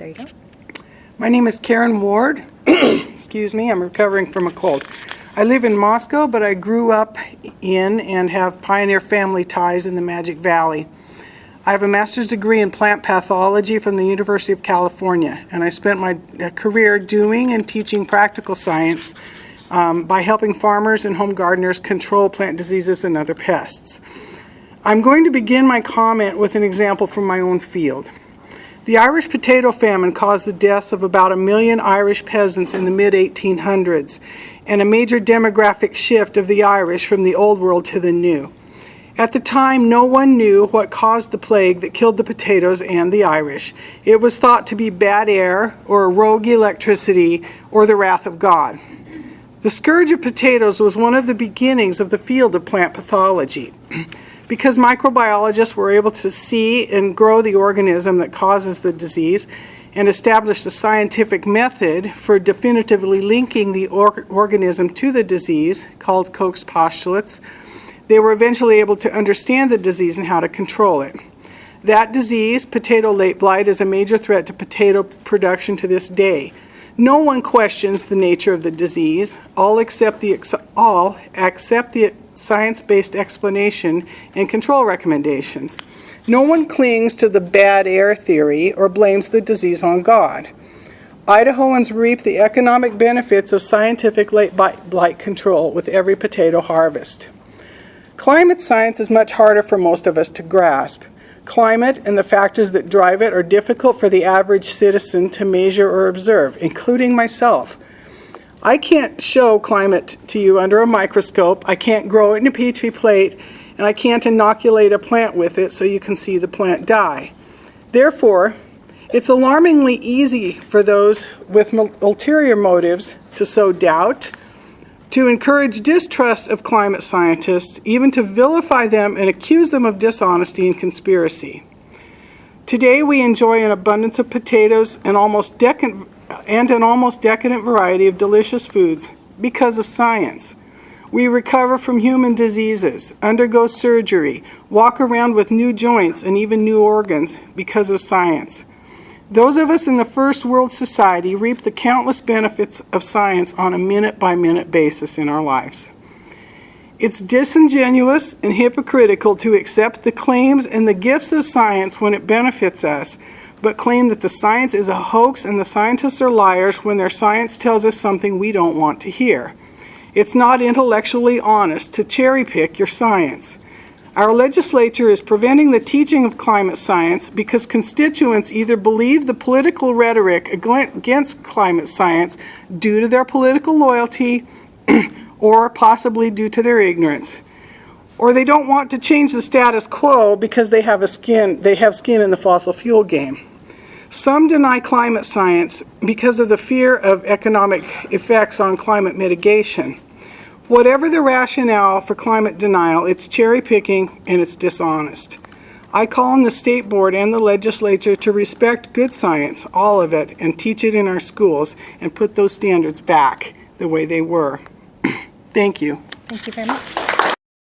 There you go. My name is Karen Ward. Excuse me, I'm recovering from a cold. I live in Moscow, but I grew up in and have pioneer family ties in the Magic Valley. I have a master's degree in plant pathology from the University of California, and I spent my career doing and teaching practical science by helping farmers and home gardeners control plant diseases and other pests. I'm going to begin my comment with an example from my own field. The Irish potato famine caused the deaths of about 1 million Irish peasants in the mid-1800s, and a major demographic shift of the Irish from the old world to the new. At the time, no one knew what caused the plague that killed the potatoes and the Irish. It was thought to be bad air, or rogue electricity, or the wrath of God. The scourge of potatoes was one of the beginnings of the field of plant pathology. Because microbiologists were able to see and grow the organism that causes the disease and established a scientific method for definitively linking the organism to the disease, called Koch's postulates, they were eventually able to understand the disease and how to control it. That disease, potato late blight, is a major threat to potato production to this day. No one questions the nature of the disease. All accept the science-based explanation and control recommendations. No one clings to the bad air theory or blames the disease on God. Idahoans reap the economic benefits of scientific late blight control with every potato harvest. Climate science is much harder for most of us to grasp. Climate and the factors that drive it are difficult for the average citizen to measure or observe, including myself. I can't show climate to you under a microscope, I can't grow it in a Petri plate, and I can't inoculate a plant with it so you can see the plant die. Therefore, it's alarmingly easy for those with ulterior motives to sow doubt, to encourage distrust of climate scientists, even to vilify them and accuse them of dishonesty and conspiracy. Today we enjoy an abundance of potatoes and an almost decadent variety of delicious foods because of science. We recover from human diseases, undergo surgery, walk around with new joints and even new organs because of science. Those of us in the first world society reap the countless benefits of science on a minute-by-minute basis in our lives. It's disingenuous and hypocritical to accept the claims and the gifts of science when it benefits us, but claim that the science is a hoax and the scientists are liars when their science tells us something we don't want to hear. It's not intellectually honest to cherry-pick your science. Our legislature is preventing the teaching of climate science because constituents either believe the political rhetoric against climate science due to their political loyalty or possibly due to their ignorance. Or they don't want to change the status quo because they have skin in the fossil fuel game. Some deny climate science because of the fear of economic effects on climate mitigation. Whatever the rationale for climate denial, it's cherry-picking and it's dishonest. I call on the state board and the legislature to respect good science, all of it, and teach it in our schools and put those standards back the way they were. Thank you. Thank you very much.